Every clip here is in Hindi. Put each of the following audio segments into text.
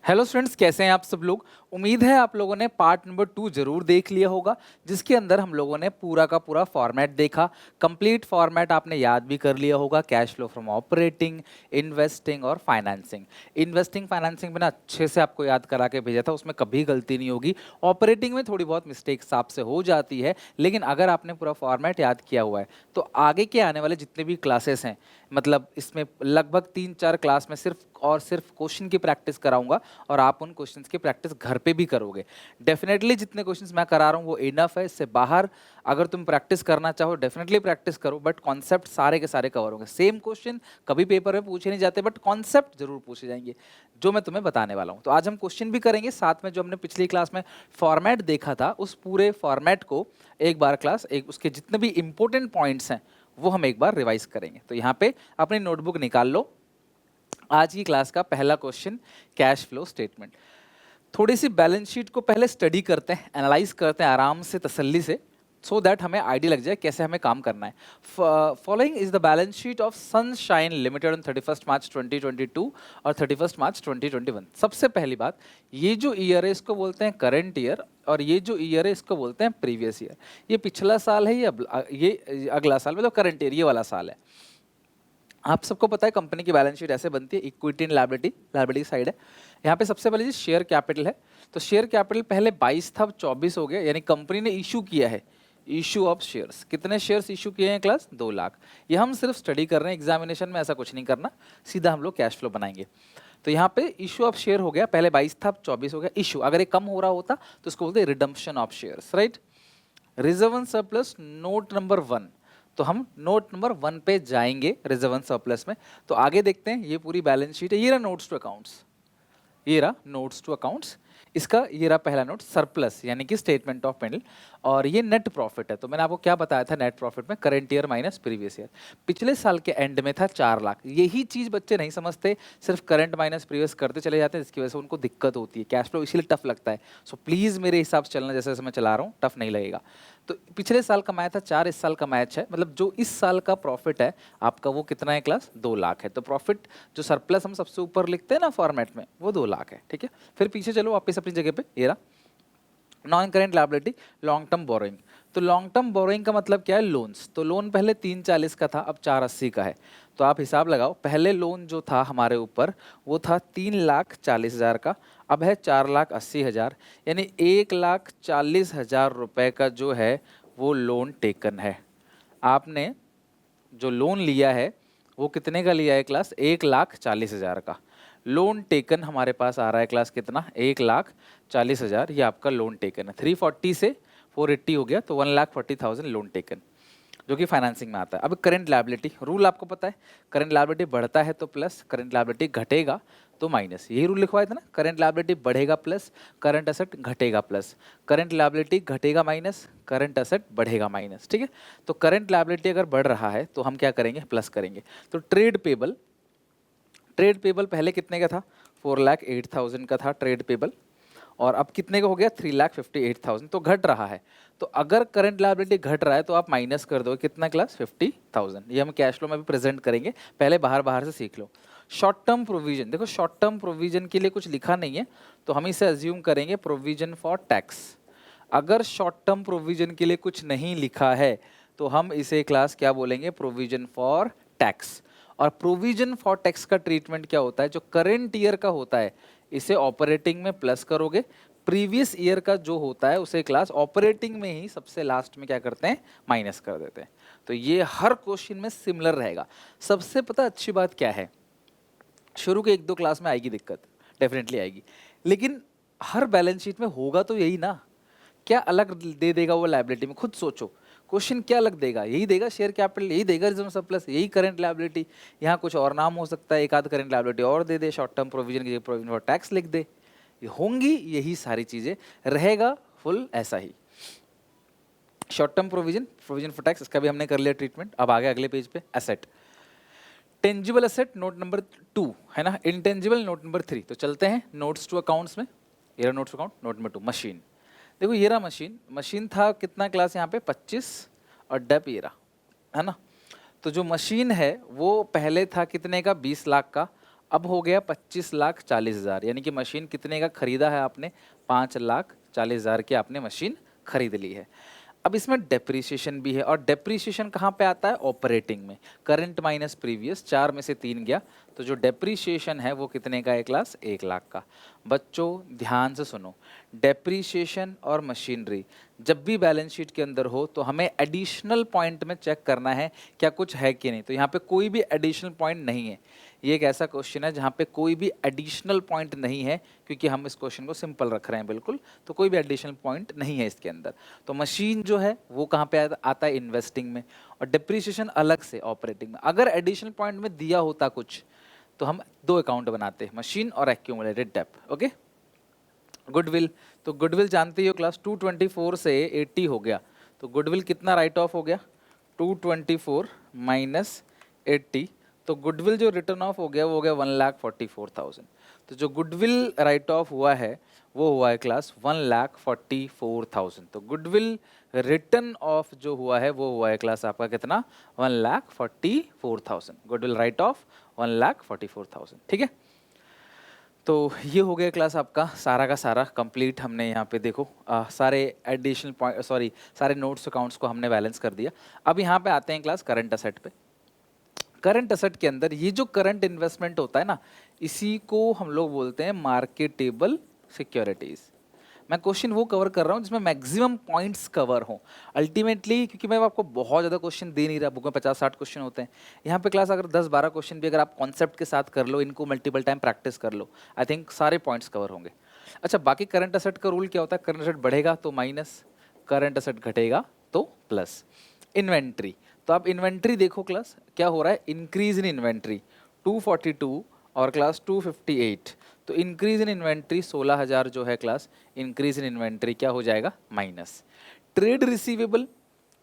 हेलो स्टूडेंट्स, कैसे हैं आप सब लोग। उम्मीद है आप लोगों ने पार्ट नंबर 2 जरूर देख लिया होगा, जिसके अंदर हम लोगों ने पूरा का पूरा फॉर्मेट देखा। कंप्लीट फॉर्मेट आपने याद भी कर लिया होगा। Cash flow from operating, investing और फाइनेंसिंग। इन्वेस्टिंग फाइनेंसिंग मैंने अच्छे से आपको याद करा के भेजा था, उसमें कभी गलती नहीं होगी। ऑपरेटिंग में थोड़ी बहुत मिस्टेक्स आपसे हो जाती है, लेकिन अगर आपने पूरा फॉर्मेट याद किया हुआ है तो आगे के आने वाले जितने भी क्लासेस हैं, मतलब इसमें लगभग 3-4 क्लास में सिर्फ और सिर्फ क्वेश्चन की प्रैक्टिस कराऊंगा और आप उन क्वेश्चंस की प्रैक्टिस घर पे भी करोगे। डेफिनेटली जितने क्वेश्चंस मैं करा रहा हूँ वो इनफ है। इससे बाहर अगर तुम प्रैक्टिस करना चाहो डेफिनेटली प्रैक्टिस करो, बट कॉन्सेप्ट सारे के सारे कवर होंगे। सेम क्वेश्चन कभी पेपर में पूछे नहीं जाते, बट कॉन्सेप्ट जरूर पूछे जाएंगे जो मैं तुम्हें बताने वाला हूँ। तो आज हम क्वेश्चन भी करेंगे, साथ में जो हमने पिछली क्लास में फॉर्मेट देखा था उस पूरे फॉर्मेट को एक बार उसके जितने भी इंपॉर्टेंट पॉइंट्स हैं वो हम एक बार रिवाइज करेंगे। तो यहाँ पे अपनी नोटबुक निकाल लो। आज की क्लास का पहला क्वेश्चन, कैश फ्लो स्टेटमेंट। थोड़ी सी बैलेंस शीट को पहले स्टडी करते हैं, एनालाइज करते हैं आराम से, तसल्ली से, सो दैट हमें आइडिया लग जाए कैसे हमें काम करना है। Following is the balance sheet of sunshine limited on 31 मार्च 2022 और 31 मार्च 2021। सबसे पहली बात, ये जो ईयर है इसको बोलते हैं करंट ईयर, और ये जो ईयर है इसको बोलते हैं प्रीवियस ईयर। ये पिछला साल है, ये अगला साल, मतलब करंट ईयर ये वाला साल है। आप सबको पता है कंपनी की बैलेंस शीट ऐसे बनती है, equity and liability, liability side है। यहाँ पे सबसे पहले जी शेयर कैपिटल है, तो शेयर कैपिटल पहले 22 था, अब 24 हो गया, यानी कंपनी ने इशू किया है, इशू ऑफ शेयर्स। कितने शेयर्स इशू किए हैं क्लास? 2 लाख। ये हम सिर्फ स्टडी कर रहे हैं, एग्जामिनेशन में ऐसा कुछ नहीं करना, सीधा हम लोग कैश फ्लो बनाएंगे। तो यहाँ पे इशू ऑफ शेयर हो गया, पहले 22 था अब 24 हो गया। इशू अगर ये कम हो रहा होता तो इसको बोलते हैं redemption of shares, right. Reserve and surplus note number 1, तो हम नोट नंबर 1 पे जाएंगे रिजर्व एंड सरप्लस में। तो आगे देखते हैं, ये पूरी बैलेंस शीट है, ये रहा नोट्स टू अकाउंट्स, ये रहा नोट्स टू अकाउंट्स। इसका ये रहा पहला नोट, सरप्लस यानी कि स्टेटमेंट ऑफ पेंडल, और ये नेट प्रॉफिट है। तो मैंने आपको क्या बताया था नेट प्रॉफिट में? Current year minus previous year. पिछले साल के एंड में था 4 लाख। यही चीज बच्चे नहीं समझते, सिर्फ करंट माइनस प्रीवियस करते चले जाते हैं, जिसकी वजह से उनको दिक्कत होती है। कैश फ्लो इसीलिए टफ लगता है। सो प्लीज मेरे हिसाब से चलना, जैसे जैसे मैं चला रहा हूँ टफ नहीं लगेगा। तो पिछले साल कमाया था 4, इस साल का मैच है, मतलब जो इस साल का प्रॉफिट है आपका वो कितना है क्लास? 2 लाख है। तो प्रॉफिट जो सरप्लस हम सबसे ऊपर लिखते हैं ना फॉर्मेट में, वो 2 लाख है, ठीक है। फिर पीछे चलो वापस अपनी जगह पे, ये रहा non current liability, long term borrowing. तो लॉन्ग टर्म बोरोइंग का मतलब क्या है? लोन्स। तो लोन पहले 340 का था, अब 480 का है। तो आप हिसाब लगाओ, पहले लोन जो था हमारे ऊपर वो था 3,40,000 का, अब है 4,80,000, यानी 1,40,000 रुपए का जो है वो लोन टेकन है। आपने जो लोन लिया है वो कितने का लिया है क्लास? 1,40,000 का लोन टेकन हमारे पास आ रहा है क्लास, कितना? 1,40,000। ये आपका लोन टेकन है। 340 से 480 हो गया, तो 1,40,000 लोन टेकन, जो कि फाइनेंसिंग में आता है। अब करंट लायबिलिटी रूल आपको पता है, करंट लायबिलिटी बढ़ता है तो प्लस, करंट लायबिलिटी घटेगा तो माइनस। यही रूल लिखवाया था ना, करंट लायबिलिटी बढ़ेगा प्लस, करंट असेट घटेगा प्लस, करंट लायबिलिटी घटेगा माइनस, करंट असेट बढ़ेगा माइनस, ठीक है। तो करंट लायबिलिटी अगर बढ़ रहा है तो हम क्या करेंगे? प्लस करेंगे। तो ट्रेड पेबल, ट्रेड पेबल पहले कितने का था? 4,08,000 का था ट्रेड पेबल, और अब कितने का हो गया? 3,58,000। तो घट रहा है। तो अगर करंट लायबिलिटी घट रहा है तो आप माइनस कर दो, कितना क्लास? 50,000। ये हम कैश फ्लो में भी प्रेजेंट करेंगे, पहले बाहर बाहर से सीख लो। शॉर्ट टर्म प्रोविजन, देखो शॉर्ट टर्म प्रोविजन के लिए कुछ लिखा नहीं है, तो हम इसे अज्यूम करेंगे प्रोविजन फॉर टैक्स। अगर शॉर्ट टर्म प्रोविजन के लिए कुछ नहीं लिखा है तो हम इसे क्लास क्या बोलेंगे? Provision for tax. और प्रोविजन फॉर टैक्स का ट्रीटमेंट क्या होता है? जो करंट ईयर का होता है इसे ऑपरेटिंग में प्लस करोगे, प्रीवियस ईयर का जो होता है उसे क्लास ऑपरेटिंग में ही सबसे लास्ट में क्या करते हैं? माइनस कर देते हैं। तो ये हर क्वेश्चन में सिमिलर रहेगा। सबसे पता अच्छी बात क्या है, शुरू के 1-2 क्लास में आएगी दिक्कत, डेफिनेटली आएगी, लेकिन हर बैलेंस शीट में होगा तो यही ना। क्या अलग दे देगा वो लायबिलिटी में? खुद सोचो, क्वेश्चन क्या अलग देगा? यही देगा शेयर कैपिटल, यही देगा रिजर्व सरप्लस, यही करंट लायबिलिटी। यहाँ कुछ और नाम हो सकता है, एक आध करंट लायबिलिटी और दे दे, शॉर्ट टर्म प्रोविजन की प्रोविजन फॉर टैक्स लिख दे। ये होंगी यही सारी चीजें, रहेगा फुल ऐसा ही। Short term provision, provision for tax, इसका भी हमने कर लिया ट्रीटमेंट। अब आगे अगले पेज पे asset, tangible asset note number 2 है ना, इंटेंजिबल नोट नंबर 3। तो चलते हैं नोट्स टू अकाउंट्स में। ये notes two account note number 2, machine. देखो ये रहा मशीन, मशीन था कितना क्लास यहाँ पे? 25, और डेप ये रहा, है ना। तो जो मशीन है वो पहले था कितने का? 20 लाख का, अब हो गया 25,40,000, यानी कि मशीन कितने का खरीदा है आपने, 5,40,000 की आपने मशीन खरीद ली है। अब इसमें डेप्रीशिएशन भी है, और डेप्रीशिएशन कहाँ पे आता है, ऑपरेटिंग में। करंट माइनस प्रीवियस, 4 में से 3 गया, तो जो डेप्रीशिएशन है वो कितने का है क्लास, 1,00,000 का। बच्चों ध्यान से सुनो, डेप्रीशिएशन और मशीनरी जब भी बैलेंस शीट के अंदर हो तो हमें एडिशनल पॉइंट में चेक करना है क्या कुछ है कि नहीं। तो यहाँ पे कोई भी एडिशनल पॉइंट नहीं है, ये एक ऐसा क्वेश्चन है जहाँ पे कोई भी एडिशनल पॉइंट नहीं है, क्योंकि हम इस क्वेश्चन को सिंपल रख रहे हैं बिल्कुल, तो कोई भी एडिशनल पॉइंट नहीं है इसके अंदर। तो मशीन जो है वो कहाँ पे आता है, इन्वेस्टिंग में, और डिप्रिसिएशन अलग से ऑपरेटिंग में। अगर एडिशनल पॉइंट में दिया होता कुछ तो हम दो अकाउंट बनाते हैं, मशीन और एक्यूमुलेटेड डेप्ट। ओके, गुडविल, तो गुडविल जानते ही हो क्लास, 224 से 80 हो गया, तो गुडविल कितना राइट ऑफ हो गया, 224 माइनस 80, तो गुडविल जो रिटर्न ऑफ हो गया वो हो गया 1,44,000। तो जो गुडविल राइट ऑफ हुआ है वो हुआ है क्लास 1,44,000। तो गुडविल रिटर्न ऑफ जो हुआ है वो हुआ है क्लास आपका कितना, 1,44,000। गुडविल राइट ऑफ 1,44,000, ठीक है। तो ये हो गया क्लास आपका सारा का सारा कंप्लीट। हमने यहाँ पे देखो सारे एडिशनल पॉइंट, सॉरी सारे नोट्स अकाउंट्स को हमने बैलेंस कर दिया। अब यहाँ पे आते हैं क्लास करंट असेट पे। करंट असेट के अंदर ये जो करंट इन्वेस्टमेंट होता है ना, इसी को हम लोग बोलते हैं मार्केटेबल सिक्योरिटीज। मैं क्वेश्चन वो कवर कर रहा हूँ जिसमें मैक्सिमम पॉइंट्स कवर हों अल्टीमेटली, क्योंकि मैं आपको बहुत ज़्यादा क्वेश्चन दे नहीं रहा, बुक में 50-60 क्वेश्चन होते हैं। यहाँ पे क्लास अगर 10-12 क्वेश्चन भी अगर आप कॉन्सेप्ट के साथ कर लो, इनको मल्टीपल टाइम प्रैक्टिस कर लो, आई थिंक सारे पॉइंट्स कवर होंगे। अच्छा, बाकी करंट असेट का रूल क्या होता है, करंट असेट बढ़ेगा तो माइनस, करंट असेट घटेगा तो प्लस। इन्वेंट्री, तो आप इन्वेंट्री देखो क्लास क्या हो रहा है, इंक्रीज इन इन्वेंट्री 242 और क्लास 258, तो इंक्रीज इन इन्वेंट्री 16,000 जो है क्लास, इंक्रीज इन इन्वेंट्री क्या हो जाएगा, माइनस। ट्रेड रिसीवेबल,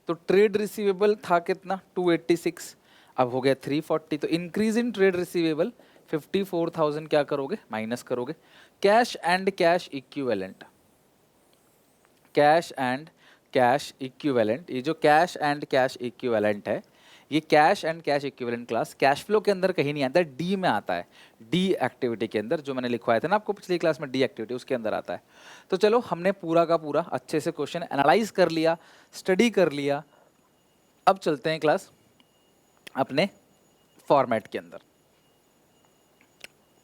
तो ट्रेड रिसीवेबल था कितना 286, अब हो गया 340, तो इंक्रीज इन ट्रेड रिसीवेबल 54,000 क्या करोगे, माइनस करोगे। Cash and cash equivalent, cash and cash equivalent, ये जो कैश एंड कैश इक्विवेलेंट है, ये cash and cash equivalent class cash flow के अंदर कहीं नहीं आता है, डी में आता है, डी एक्टिविटी के अंदर, जो मैंने लिखवाया था ना आपको पिछली क्लास में, डी एक्टिविटी उसके अंदर आता है। तो चलो हमने पूरा का पूरा अच्छे से क्वेश्चन एनालाइज कर लिया, स्टडी कर लिया। अब चलते हैं क्लास अपने फॉर्मेट के अंदर।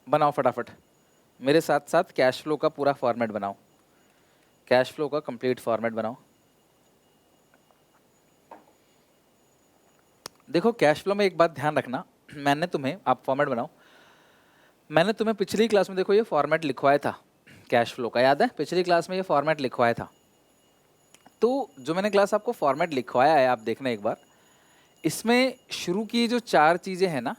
बनाओ फटाफट मेरे साथ साथ कैश फ्लो का पूरा फॉर्मेट बनाओ, कैश फ्लो का कंप्लीट फॉर्मेट बनाओ। देखो कैश फ्लो में एक बात ध्यान रखना, मैंने तुम्हें, आप फॉर्मेट बनाओ, मैंने तुम्हें पिछली क्लास में देखो ये फॉर्मेट लिखवाया था कैश फ्लो का, याद है पिछली क्लास में ये फॉर्मेट लिखवाया था। तो जो मैंने क्लास आपको फॉर्मेट लिखवाया है आप देखना एक बार, इसमें शुरू की जो 4 चीज़ें हैं ना,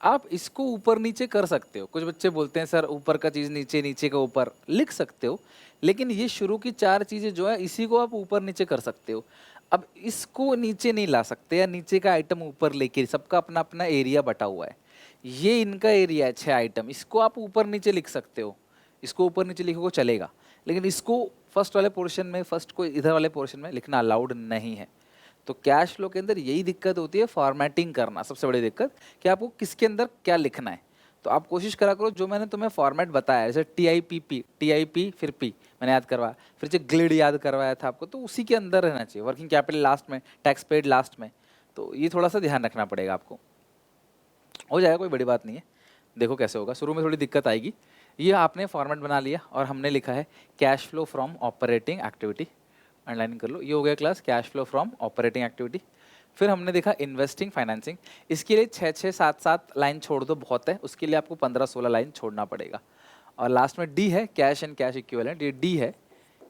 आप इसको ऊपर नीचे कर सकते हो। कुछ बच्चे बोलते हैं सर ऊपर का चीज़ नीचे, नीचे का ऊपर, लिख सकते हो, लेकिन ये शुरू की 4 चीज़ें जो है इसी को आप ऊपर नीचे कर सकते हो। अब इसको नीचे नहीं ला सकते, या नीचे का आइटम ऊपर लेके, सबका अपना अपना एरिया बटा हुआ है, ये इनका एरिया है 6 आइटम, इसको आप ऊपर नीचे लिख सकते हो, इसको ऊपर नीचे लिखोगे चलेगा, लेकिन इसको फर्स्ट वाले पोर्शन में, फर्स्ट को इधर वाले पोर्शन में लिखना अलाउड नहीं है। तो कैश फ्लो के अंदर यही दिक्कत होती है, फॉर्मेटिंग करना सबसे बड़ी दिक्कत, कि आपको किसके अंदर क्या लिखना है। तो आप कोशिश करा करो जो मैंने तुम्हें फॉर्मेट बताया, जैसे TIPP फिर P मैंने याद करवाया, फिर जो ग्लिड याद करवाया था आपको, तो उसी के अंदर रहना चाहिए। वर्किंग कैपिटल लास्ट में, टैक्स पेड लास्ट में, तो ये थोड़ा सा ध्यान रखना पड़ेगा आपको, हो जाएगा, कोई बड़ी बात नहीं है। देखो कैसे होगा, शुरू में थोड़ी दिक्कत आएगी। ये आपने फॉर्मेट बना लिया और हमने लिखा है cash flow from operating activity, underline कर लो, ये हो गया class cash flow from operating activity. फिर हमने देखा इन्वेस्टिंग फाइनेंसिंग, इसके लिए 6-6, 7-7 लाइन छोड़ दो बहुत है, उसके लिए आपको 15-16 लाइन छोड़ना पड़ेगा। और लास्ट में डी है कैश एंड कैश इक्विवेलेंट, ये डी है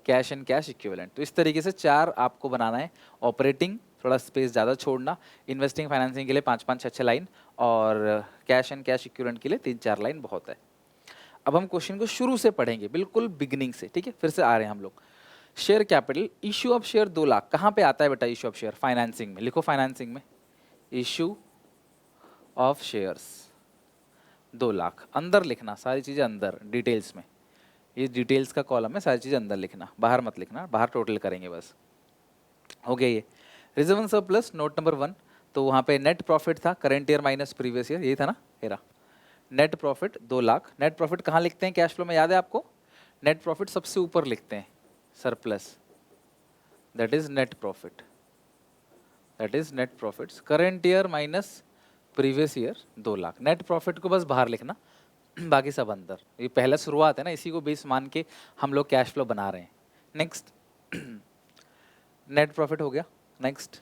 कैश एंड कैश इक्विवेलेंट। तो इस तरीके से 4 आपको बनाना है, ऑपरेटिंग थोड़ा स्पेस ज़्यादा छोड़ना, इन्वेस्टिंग फाइनेंसिंग के लिए 5-5, 6-6 लाइन, और कैश एंड कैश इक्विवेलेंट के लिए 3-4 लाइन बहुत है। अब हम क्वेश्चन को शुरू से पढ़ेंगे, बिल्कुल बिगिनिंग से, ठीक है। फिर से आ रहे हैं हम लोग। Share capital, issue of share 2 lakh, कहाँ पे आता है बेटा इश्यू ऑफ शेयर, फाइनेंसिंग में, लिखो फाइनेंसिंग में इश्यू ऑफ शेयर्स 2 लाख, अंदर लिखना सारी चीज़ें अंदर डिटेल्स में, ये डिटेल्स का कॉलम है, सारी चीज़ें अंदर लिखना, बाहर मत लिखना, बाहर टोटल करेंगे बस। हो गया ये reserve and surplus, note number 1, तो वहाँ पे नेट प्रॉफिट था current year minus previous year, यही था ना Hera, net profit 2 lakh. Net profit कहाँ लिखते हैं कैश फ्लो में, याद है आपको? नेट प्रॉफिट सबसे ऊपर लिखते हैं, surplus, that is net profit, that is net profits current year minus previous year 2 lakh. Net profit को बस बाहर लिखना, बाकी सब अंदर। ये पहला शुरुआत है ना, इसी को बेस मान के हम लोग कैश फ्लो बना रहे हैं। नेक्स्ट नेट प्रॉफिट हो गया। नेक्स्ट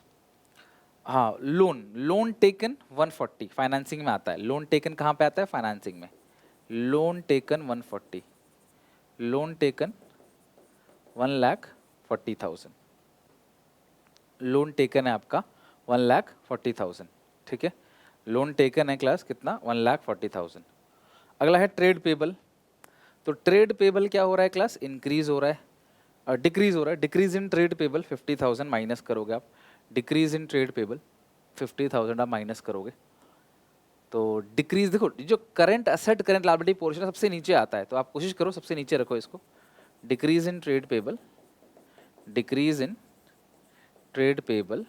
हाँ, लोन टेकन 140 फाइनेंसिंग में आता है। लोन टेकन कहाँ पे आता है? फाइनेंसिंग में। Loan taken 140, loan taken 1,40,000, loan taken है आपका 1,40,000, ठीक है। लोन टेकन है क्लास कितना? 1,40,000। अगला है ट्रेड पेबल। तो ट्रेड पेबल क्या हो रहा है क्लास? इंक्रीज हो रहा है, डिक्रीज हो रहा है। Decrease in trade payable 50,000 minus करोगे आप, डिक्रीज इन ट्रेड पेबल 50,000 आप माइनस करोगे। तो डिक्रीज, देखो जो current asset current liability portion सबसे नीचे आता है, तो आप कोशिश करो सबसे नीचे रखो इसको। Decrease in trade payable, decrease in trade payable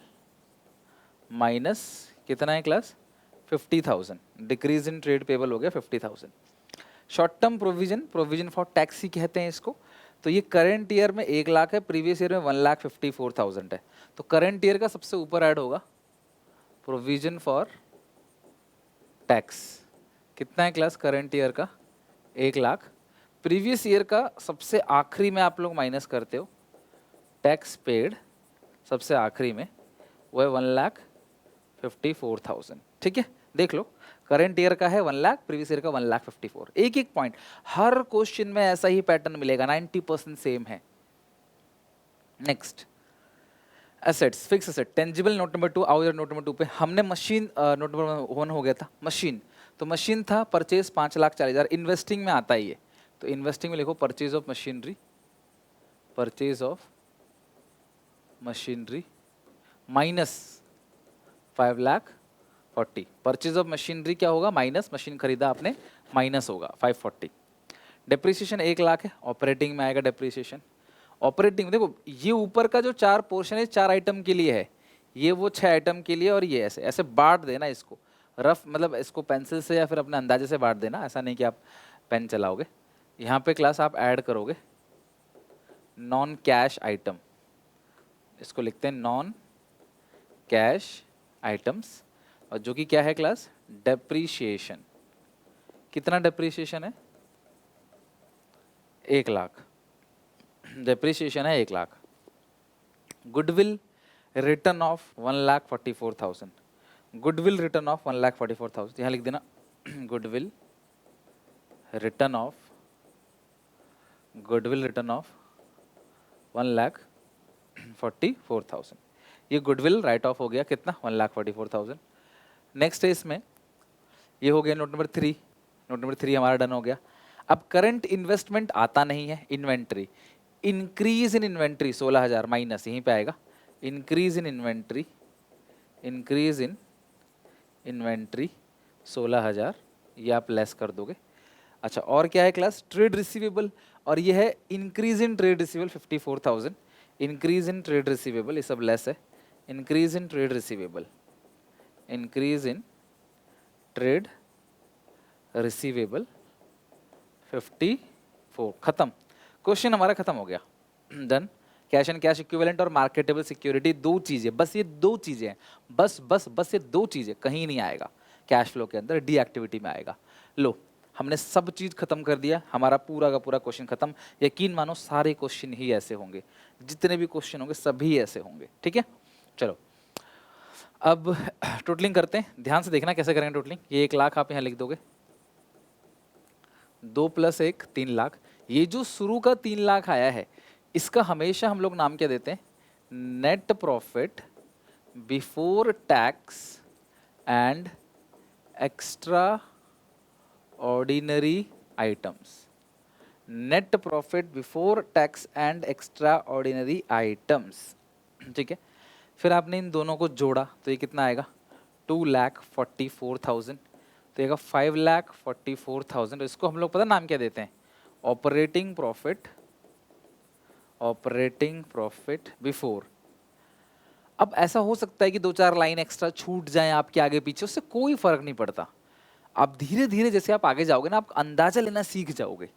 minus कितना है class? 50,000। Decrease in trade payable हो गया 50,000। Short term provision, provision for tax ही कहते हैं इसको। तो ये करंट ईयर में 1 लाख है, प्रीवियस ईयर में 1,54,000 है। तो करंट ईयर का सबसे ऊपर ऐड होगा प्रोविजन फॉर टैक्स। कितना है क्लास करंट ईयर का? 1 लाख। प्रीवियस ईयर का सबसे आखिरी में आप लोग माइनस करते हो टैक्स पेड, सबसे आखिरी में वो है 1,54,000, ठीक है। देख लो करंट ईयर का है 1 लाख, प्रीवियस ईयर का 1,54,000। एक एक पॉइंट, हर क्वेश्चन में ऐसा ही पैटर्न मिलेगा, 90% सेम है। Next assets, fix asset, tangible note number 2। आओ नोट नंबर 2 पे। हमने मशीन, नोट नंबर 1 हो गया था मशीन। तो मशीन था परचेज 5,40,000, इन्वेस्टिंग में आता ही है। तो इन्वेस्टिंग में लिखो purchase of machinery, purchase of machinery minus 5,40,000। Purchase of machinery क्या होगा? माइनस, मशीन खरीदा आपने, माइनस होगा 540। डेप्रिसिएशन 1 लाख है, ऑपरेटिंग में आएगा डेप्रिसिएशन। ऑपरेटिंग में देखो ये ऊपर का जो 4 पोर्शन है 4 आइटम के लिए है, ये वो 6 आइटम के लिए, और ये ऐसे ऐसे बांट देना इसको रफ, मतलब इसको पेंसिल से या फिर अपने अंदाजे से बांट देना, ऐसा नहीं कि आप पेन चलाओगे। यहाँ पे क्लास आप ऐड करोगे नॉन कैश आइटम, इसको लिखते हैं नॉन कैश आइटम्स, और जो कि क्या है क्लास? डेप्रीशिएशन। कितना डेप्रीशिएशन है? 1 लाख। डेप्रीशिएशन है 1 lakh. Goodwill return of 1,44,000, goodwill return of 1,44,000, यहाँ लिख देना goodwill return of, goodwill return of 1,44,000। ये गुडविल राइट ऑफ हो गया कितना? 1,44,000। नेक्स्ट है इसमें, ये हो गया नोट नंबर 3। नोट नंबर 3 हमारा डन हो गया। अब करंट इन्वेस्टमेंट आता नहीं है, inventory, increase in inventory 16,000 minus, यहीं पे आएगा increase in inventory, increase in inventory 16,000, ये आप लेस कर दोगे। अच्छा और क्या है क्लास? ट्रेड रिसीवेबल, और ये है increase in trade receivable 54,000, increase in trade receivable, ये सब लेस है। Increase in trade receivable, increase in trade receivable 54, खत्म। क्वेश्चन हमारा खत्म हो गया, done. Cash and cash equivalent और मार्केटेबल सिक्योरिटी, 2 चीजें बस, ये 2 चीजें हैं, बस बस बस ये 2 चीजें, कहीं नहीं आएगा कैश फ्लो के अंदर, डी एक्टिविटी में आएगा। लो हमने सब चीज खत्म कर दिया, हमारा पूरा का पूरा क्वेश्चन खत्म। यकीन मानो सारे क्वेश्चन ही ऐसे होंगे, जितने भी क्वेश्चन होंगे सभी ऐसे होंगे, ठीक है। चलो अब टोटलिंग करते हैं, ध्यान से देखना कैसे करेंगे टोटलिंग। ये 1 लाख आप यहाँ लिख दोगे, 2 + 1 3 लाख। ये जो शुरू का 3 लाख आया है, इसका हमेशा हम लोग नाम क्या देते हैं? Net profit before tax and extra ordinary items. Net profit before tax and extra ordinary items, ठीक है। फिर आपने इन दोनों को जोड़ा तो ये कितना आएगा? 2,44,000। तो ये 5,44,000। इसको हम लोग पता नाम क्या देते हैं? Operating profit, operating profit before. अब ऐसा हो सकता है कि 2-4 लाइन एक्स्ट्रा छूट जाएं आपके आगे पीछे, उससे कोई फर्क नहीं पड़ता। आप धीरे धीरे जैसे आप आगे जाओगे ना, आप अंदाजा लेना सीख जाओगे,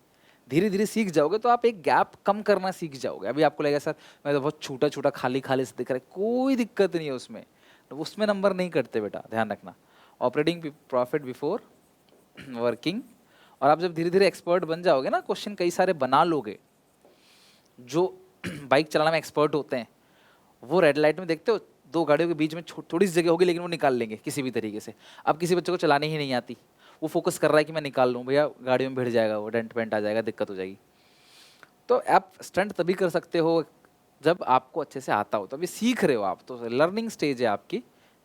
धीरे धीरे सीख जाओगे, तो आप एक गैप कम करना सीख जाओगे। अभी आपको लगेगा सर मैं तो बहुत छोटा छोटा खाली खाली से दिख रहा है, कोई दिक्कत नहीं है उसमें, तो उसमें नंबर नहीं कटते बेटा, ध्यान रखना। ऑपरेटिंग प्रॉफिट बिफोर वर्किंग, और आप जब धीरे धीरे एक्सपर्ट बन जाओगे ना, क्वेश्चन कई सारे बना लोगे। जो बाइक चलाने में एक्सपर्ट होते हैं वो रेड लाइट में देखते हो, दो गाड़ियों के बीच में थोड़ी सी जगह होगी लेकिन वो निकाल लेंगे किसी भी तरीके से। अब किसी बच्चे को चलाने ही नहीं आती, वो फोकस कर रहा है कि मैं निकाल लूँ, भैया गाड़ियों में भिड़ जाएगा, वो डेंट पेंट आ जाएगा, दिक्कत हो जाएगी। तो आप स्टंट तभी कर सकते हो जब आपको अच्छे से आता हो, तो अभी सीख रहे हो आप, तो लर्निंग स्टेज है आपकी।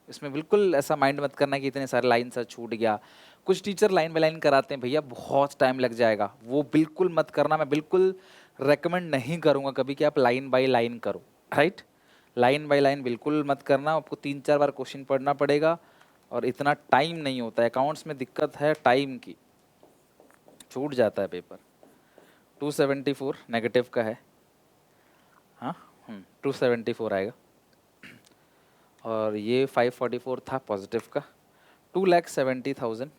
इसमें बिल्कुल ऐसा माइंड मत करना कि इतने सारे लाइन से छूट गया। कुछ टीचर लाइन बाय लाइन कराते हैं, भैया बहुत टाइम लग जाएगा, वो बिल्कुल मत करना। मैं बिल्कुल रेकमेंड नहीं करूँगा कभी कि आप लाइन बाय लाइन करो, राइट। लाइन बाय लाइन बिल्कुल मत करना, आपको 3-4 बार क्वेश्चन पढ़ना पड़ेगा, और इतना टाइम नहीं होता है। अकाउंट्स में दिक्कत है टाइम की, छूट जाता है पेपर। 274 नेगेटिव का है, हाँ 274 आएगा, और ये 544 था पॉजिटिव का, 2,70,000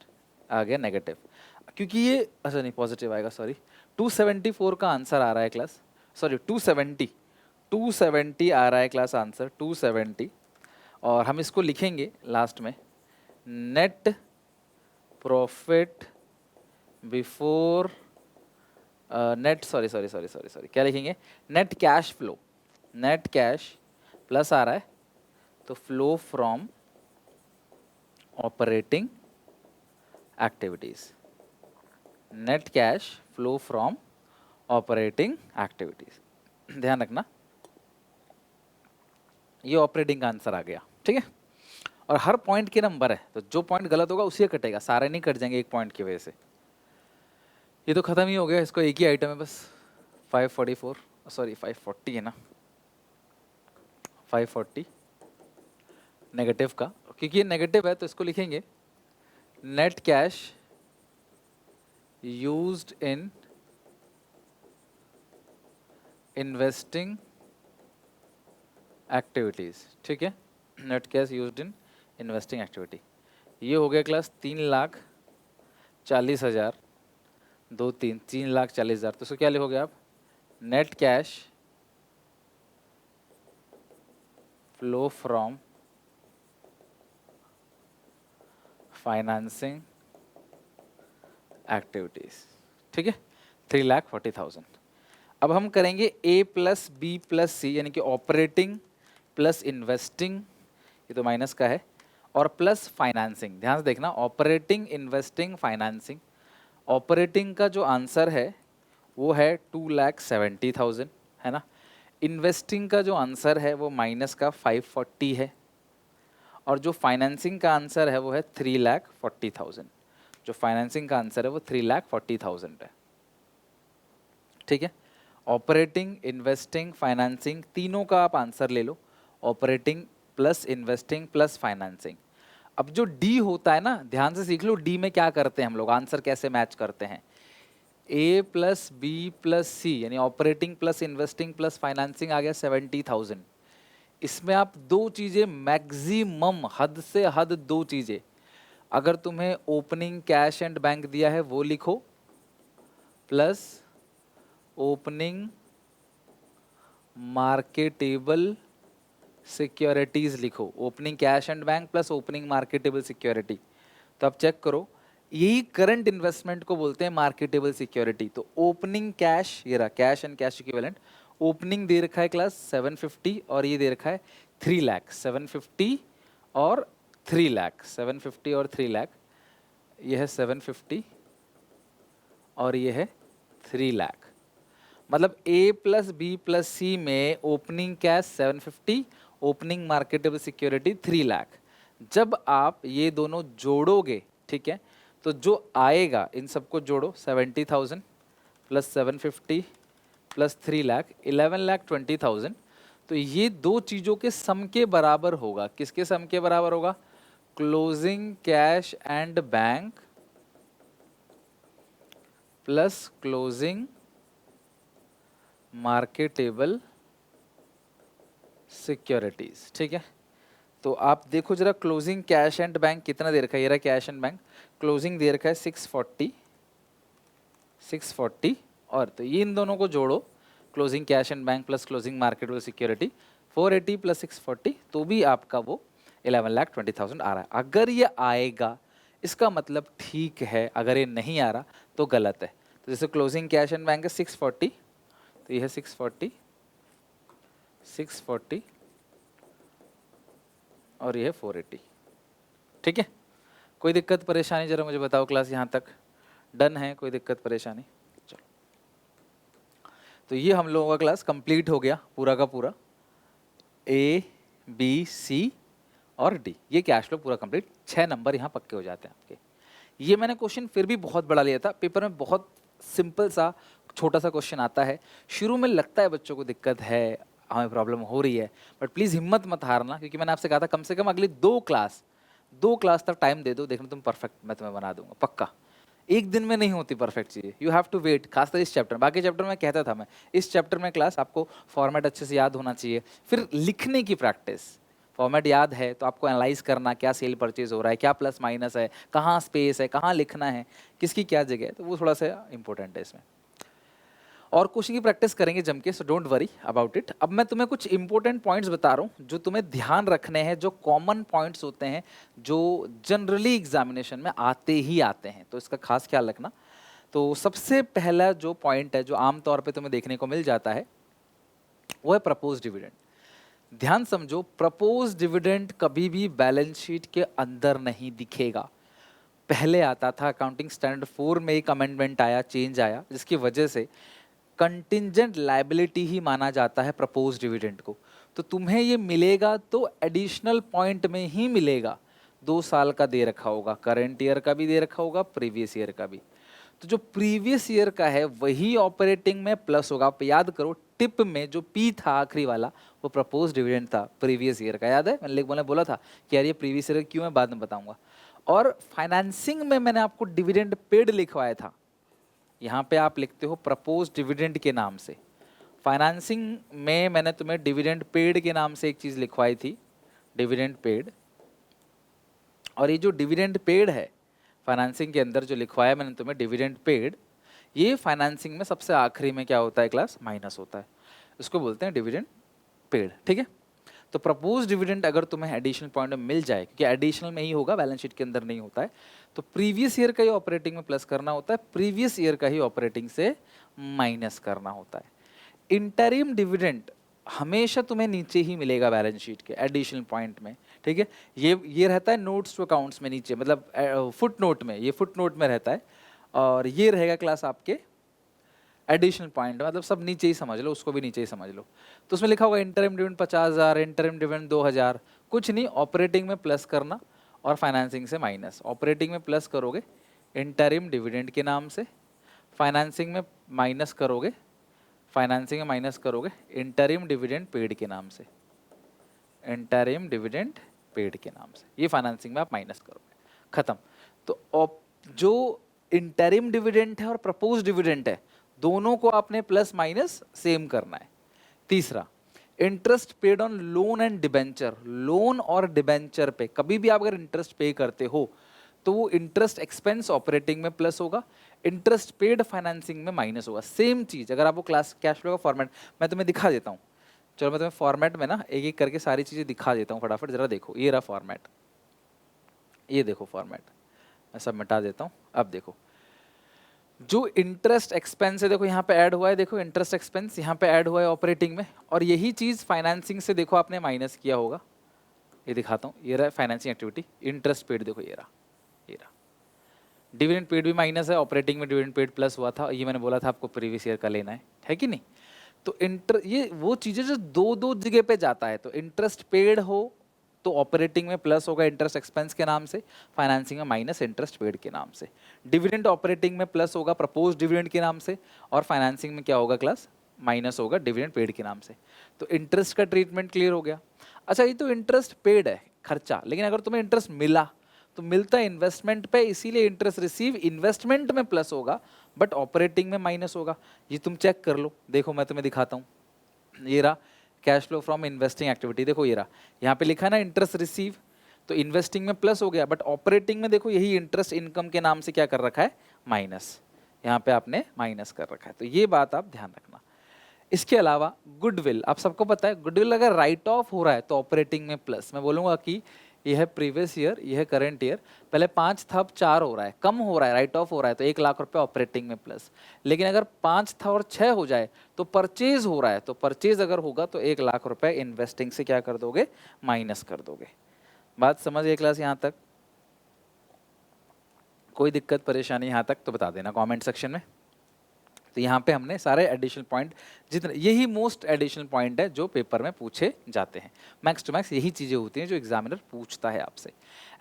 आ गया नेगेटिव, क्योंकि ये अच्छा नहीं पॉजिटिव आएगा, सॉरी 274 का आंसर आ रहा है क्लास, सॉरी 270 आ रहा है क्लास आंसर 270। और हम इसको लिखेंगे लास्ट में, net profit before net sorry क्या लिखेंगे, net cash flow, net cash plus आ रहा है तो flow from operating activities, net cash flow from operating activities. ध्यान रखना ये ऑपरेटिंग का आंसर आ गया, ठीक है। और हर पॉइंट के नंबर है, तो जो पॉइंट गलत होगा उसी का कटेगा, सारे नहीं कट जाएंगे एक पॉइंट की वजह से। ये तो खत्म ही हो गया, इसको एक ही आइटम है बस, 544 सॉरी 540 है ना, 540 नेगेटिव का, क्योंकि ये नेगेटिव है तो इसको लिखेंगे net cash used in investing activities, ठीक है, net cash used in investing activity. ये हो गया क्लास 3,40,000, 3,40,000, तो इसको क्या लिखोगे आप, net cash flow from financing activities, ठीक है, 3,40,000। अब हम करेंगे ए प्लस बी प्लस सी, यानी कि ऑपरेटिंग प्लस इन्वेस्टिंग, ये तो माइनस का है, और प्लस फाइनेंसिंग। ध्यान से देखना, ऑपरेटिंग इन्वेस्टिंग फाइनेंसिंग। ऑपरेटिंग का जो आंसर है वो है 2,70,000, है ना। इन्वेस्टिंग का जो आंसर है वो माइनस का 540 है, और जो फाइनेंसिंग का आंसर है वो है 3,40,000। जो फाइनेंसिंग का आंसर है वो 3,40,000 है, ठीक है। ऑपरेटिंग इन्वेस्टिंग फाइनेंसिंग तीनों का आप आंसर ले लो, operating plus investing plus financing. अब जो डी होता है ना, ध्यान से सीख लो, डी में क्या करते हैं हम लोग, आंसर कैसे मैच करते हैं। A plus B plus C, यानी operating plus investing plus financing आ गया 70,000। इसमें आप दो चीज़ें मैक्सिमम, हद से हद दो चीज़ें, अगर तुम्हें ओपनिंग कैश एंड बैंक दिया है वो लिखो, प्लस ओपनिंग मार्केटेबल सिक्योरिटीज लिखो। Opening cash and bank plus opening marketable security, तो आप चेक करो, यही करंट इन्वेस्टमेंट को बोलते हैं मार्केटेबल सिक्योरिटी। तो ओपनिंग कैश, ये रहा cash and cash equivalent, opening दे रखा है क्लास 750, और ये दे रखा है 3 लाख, 750 और 3 लाख, 750 और 3 लाख, ये है 750 और ये है 3 लाख। मतलब ए प्लस बी प्लस सी में opening cash 750, opening marketable security 3 lakh. जब आप ये दोनों जोड़ोगे, ठीक है, तो जो आएगा इन सबको जोड़ो, 70,000 प्लस 750 प्लस 3 लाख, 11,20,000। तो ये दो चीज़ों के सम के बराबर होगा। किसके सम के बराबर होगा, closing cash and bank plus closing marketable securities, ठीक है। तो आप देखो जरा क्लोजिंग कैश एंड बैंक कितना दे रखा है, ये रहा कैश एंड बैंक, क्लोजिंग दे रखा है 640 और तो ये इन दोनों को जोड़ो, closing cash and bank plus closing marketable security 480 plus 640 तो भी आपका वो 11,20,000 आ रहा है। अगर ये आएगा इसका मतलब ठीक है, अगर ये नहीं आ रहा तो गलत है। तो जैसे क्लोजिंग कैश एंड बैंक है 640, तो ये है 640 और ये है 480। ठीक है, कोई दिक्कत परेशानी जरा मुझे बताओ क्लास, यहाँ तक डन है? कोई दिक्कत परेशानी? चलो, तो ये हम लोगों का क्लास कंप्लीट हो गया पूरा का पूरा, ए बी सी और डी, ये कैश फ्लो पूरा कंप्लीट। 6 नंबर यहाँ पक्के हो जाते हैं आपके। ये मैंने क्वेश्चन फिर भी बहुत बड़ा लिया था, पेपर में बहुत सिंपल सा छोटा सा क्वेश्चन आता है। शुरू में लगता है बच्चों को दिक्कत है, हमें प्रॉब्लम हो रही है, बट प्लीज़ हिम्मत मत हारना, क्योंकि मैंने आपसे कहा था कम से कम अगली 2 क्लास तक टाइम दे दो, देखना तुम परफेक्ट मैं तुम्हें बना दूंगा पक्का। एक दिन में नहीं होती परफेक्ट चीज़ें, यू हैव टू वेट। खासकर इस चैप्टर, बाकी चैप्टर में कहता था मैं, इस चैप्टर में क्लास आपको फॉर्मेट अच्छे से याद होना चाहिए, फिर लिखने की प्रैक्टिस। फॉर्मेट याद है तो आपको एनालाइज करना, क्या सेल परचेज हो रहा है, क्या प्लस माइनस है, कहाँ स्पेस है, कहाँ लिखना है, किसकी क्या जगह है, तो वो थोड़ा सा इंपॉर्टेंट है इसमें। और क्वेश्चन की प्रैक्टिस करेंगे जम के, so don't worry about it. अब मैं तुम्हें कुछ इंपॉर्टेंट पॉइंट्स बता रहा हूँ जो तुम्हें ध्यान रखने हैं, जो कॉमन पॉइंट्स होते हैं, जो जनरली एग्जामिनेशन में आते ही आते हैं, तो इसका खास ख्याल रखना। तो सबसे पहला जो पॉइंट है जो आमतौर पे तुम्हें देखने को मिल जाता है वो है प्रपोज डिविडेंड। ध्यान समझो, प्रपोज डिविडेंड कभी भी बैलेंस शीट के अंदर नहीं दिखेगा। पहले आता था, अकाउंटिंग स्टैंडर्ड 4 में एक अमेंडमेंट आया, चेंज आया, जिसकी वजह से कंटिंजेंट लायबिलिटी ही माना जाता है प्रपोज डिविडेंड को। तो तुम्हें ये मिलेगा तो एडिशनल पॉइंट में ही मिलेगा। 2 साल का दे रखा होगा, करंट ईयर का भी दे रखा होगा, प्रीवियस ईयर का भी। तो जो प्रीवियस ईयर का है वही ऑपरेटिंग में प्लस होगा। आप याद करो, टिप में जो पी था आखिरी वाला, वो प्रपोज डिविडेंड था प्रीवियस ईयर का, याद है? मैंने बोला था कि यार ये प्रीवियस ईयर क्यों, मैं बाद में बताऊंगा। और फाइनेंसिंग में मैंने आपको डिविडेंड पेड लिखवाया था, यहाँ पे आप लिखते हो प्रपोज डिविडेंड के नाम से। फाइनेंसिंग में मैंने तुम्हें डिविडेंड पेड के नाम से एक चीज़ लिखवाई थी, डिविडेंड पेड। और ये जो डिविडेंड पेड है फाइनेंसिंग के अंदर जो लिखवाया मैंने तुम्हें डिविडेंड पेड, ये फाइनेंसिंग में सबसे आखिरी में क्या होता है क्लास, माइनस होता है, इसको बोलते हैं डिविडेंड पेड। ठीक है, तो प्रपोज डिविडेंड अगर तुम्हें एडिशनल पॉइंट में मिल जाए, क्योंकि एडिशनल में ही होगा, बैलेंस शीट के अंदर नहीं होता है, तो प्रीवियस ईयर का ही ऑपरेटिंग में प्लस करना होता है, प्रीवियस ईयर का ही ऑपरेटिंग से माइनस करना होता है। इंटरिम डिविडेंड हमेशा तुम्हें नीचे ही मिलेगा बैलेंस शीट के एडिशनल पॉइंट में। ठीक है, ये रहता है नोट्स टू अकाउंट्स में नीचे, मतलब फुट नोट में, ये फुट नोट में रहता है, और ये रहेगा क्लास आपके एडिशनल पॉइंट, मतलब सब नीचे ही समझ लो, उसको भी नीचे ही समझ लो। तो उसमें लिखा होगा इंटरिम डिविडेंड 50,000, इंटरिम डिविडेंड 2,000, कुछ नहीं, ऑपरेटिंग में प्लस करना और फाइनेंसिंग से माइनस। ऑपरेटिंग में प्लस करोगे इंटरिम डिविडेंड के नाम से, फाइनेंसिंग में माइनस करोगे, फाइनेंसिंग में माइनस करोगे इंटरिम डिविडेंड पेड के नाम से, इंटरिम डिविडेंड पेड के नाम से, ये फाइनेंसिंग में आप माइनस करोगे, खत्म। तो जो इंटरिम डिविडेंड है और प्रपोज डिविडेंड है, दोनों को आपने प्लस माइनस सेम करना है। तीसरा, interest paid on loan and debenture. Loan और डिबेंचर पे कभी भी आप अगर इंटरेस्ट पे करते हो तो वो इंटरेस्ट एक्सपेंस ऑपरेटिंग में प्लस होगा, इंटरेस्ट पेड फाइनेंसिंग में माइनस होगा। सेम चीज, अगर आपको क्लास कैश फ्लो का फॉर्मेट मैं तुम्हें दिखा देता हूँ, चलो मैं तुम्हें फॉर्मेट में ना एक एक करके सारी चीजें दिखा देता हूँ फटाफट, जरा देखो। ये रहा फॉर्मेट, ये देखो फॉर्मेट, मैं सब मिटा देता हूँ। अब देखो, जो इंटरेस्ट एक्सपेंस है देखो यहाँ पे ऐड हुआ है, देखो इंटरेस्ट एक्सपेंस यहाँ पे ऐड हुआ है ऑपरेटिंग में, और यही चीज फाइनेंसिंग से देखो आपने माइनस किया होगा। ये दिखाता हूँ, ये रहा फाइनेंसिंग एक्टिविटी, इंटरेस्ट पेड देखो, ये रहा, ये रहा। डिविडेंड पेड भी माइनस है, ऑपरेटिंग में डिविडेंड पेड प्लस हुआ था, ये मैंने बोला था आपको प्रीवियस ईयर का लेना है कि नहीं? तो ये वो चीजें जो दो दो जगह पे जाता है, तो इंटरेस्ट पेड हो तो ऑपरेटिंग में प्लस होगा इंटरेस्ट एक्सपेंस के नाम से, फाइनेंसिंग में माइनस इंटरेस्ट पेड के नाम से। डिविडेंड ऑपरेटिंग में प्लस होगा प्रपोज डिविडेंड के नाम से, और फाइनेंसिंग में क्या होगा क्लास, माइनस होगा डिविडेंड पेड के नाम से। तो इंटरेस्ट का ट्रीटमेंट क्लियर हो गया। अच्छा, ये तो इंटरेस्ट पेड है खर्चा, लेकिन अगर तुम्हें इंटरेस्ट मिला तो मिलता है इन्वेस्टमेंट पे, इसीलिए इंटरेस्ट रिसीव इन्वेस्टमेंट में प्लस होगा बट ऑपरेटिंग में माइनस होगा। ये तुम चेक कर लो, देखो मैं तुम्हें दिखाता हूँ, ये रहा cash flow from investing activity, देखो ये रहा, यहाँ पे लिखा है ना इंटरेस्ट रिसीव, तो इन्वेस्टिंग में प्लस हो गया, बट ऑपरेटिंग में देखो यही इंटरेस्ट इनकम के नाम से क्या कर रखा है, माइनस, यहाँ पे आपने माइनस कर रखा है, तो ये बात आप ध्यान रखना। इसके अलावा गुडविल, आप सबको पता है गुडविल अगर राइट ऑफ हो रहा है तो ऑपरेटिंग में प्लस, मैं बोलूंगा कि यह है प्रीवियस ईयर, यह है करंट ईयर, पहले 5 था अब 4 हो रहा है, कम हो रहा है, राइट ऑफ हो रहा है तो 1 लाख रुपए ऑपरेटिंग में प्लस। लेकिन अगर 5 था और 6 हो जाए तो परचेज हो रहा है, तो परचेज अगर होगा तो 1 लाख रुपए इन्वेस्टिंग से क्या कर दोगे, माइनस कर दोगे। बात समझ गए क्लास यहाँ तक? कोई दिक्कत परेशानी यहाँ तक तो बता देना कमेंट सेक्शन में। तो यहाँ पे हमने सारे एडिशनल पॉइंट, जितने, यही मोस्ट एडिशनल पॉइंट है जो पेपर में पूछे जाते हैं, मैक्स टू मैक्स यही चीज़ें होती हैं जो एग्जामिनर पूछता है आपसे।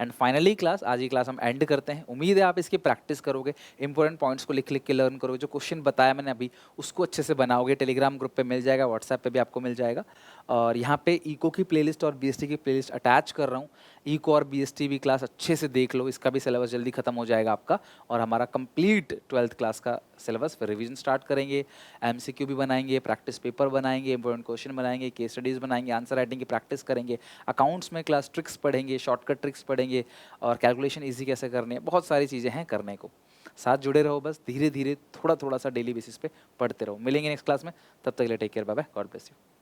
एंड फाइनली क्लास, आज की क्लास हम एंड करते हैं, उम्मीद है आप इसकी प्रैक्टिस करोगे, इंपॉर्टेंट पॉइंट्स को लिख लिख के लर्न करोगे, जो क्वेश्चन बताया मैंने अभी उसको अच्छे से बनाओगे, टेलीग्राम ग्रुप पे मिल जाएगा, व्हाट्सएप पे भी आपको मिल जाएगा, और यहाँ पे इको की प्लेलिस्ट और बीएसटी की प्लेलिस्ट अटैच कर रहा हूँ, इको और बीएसटी भी क्लास अच्छे से देख लो, इसका भी सिलेबस जल्दी खत्म हो जाएगा आपका, और हमारा कंप्लीट 12th क्लास का सिलेबस फिर रिवीजन स्टार्ट करेंगे, एमसीक्यू भी बनाएंगे, प्रैक्टिस पेपर बनाएंगे, इंपॉर्टेंट क्वेश्चन बनाएंगे, केस स्टडीज बनाएंगे, आंसर राइटिंग की प्रैक्टिस करेंगे, अकाउंट्स में क्लास ट्रिक्स पढ़ेंगे, शॉर्टकट ट्रिक्स पढ़ेंगे, और कैलकुलेशन ईजी कैसे करनी है, बहुत सारी चीज़ें हैं करने को। साथ जुड़े रहो, बस धीरे धीरे थोड़ा थोड़ा सा डेली बेसिस पे पढ़ते रहो। मिलेंगे नेक्स्ट क्लास में, तब तक के लिए take care, bye bye, God bless you.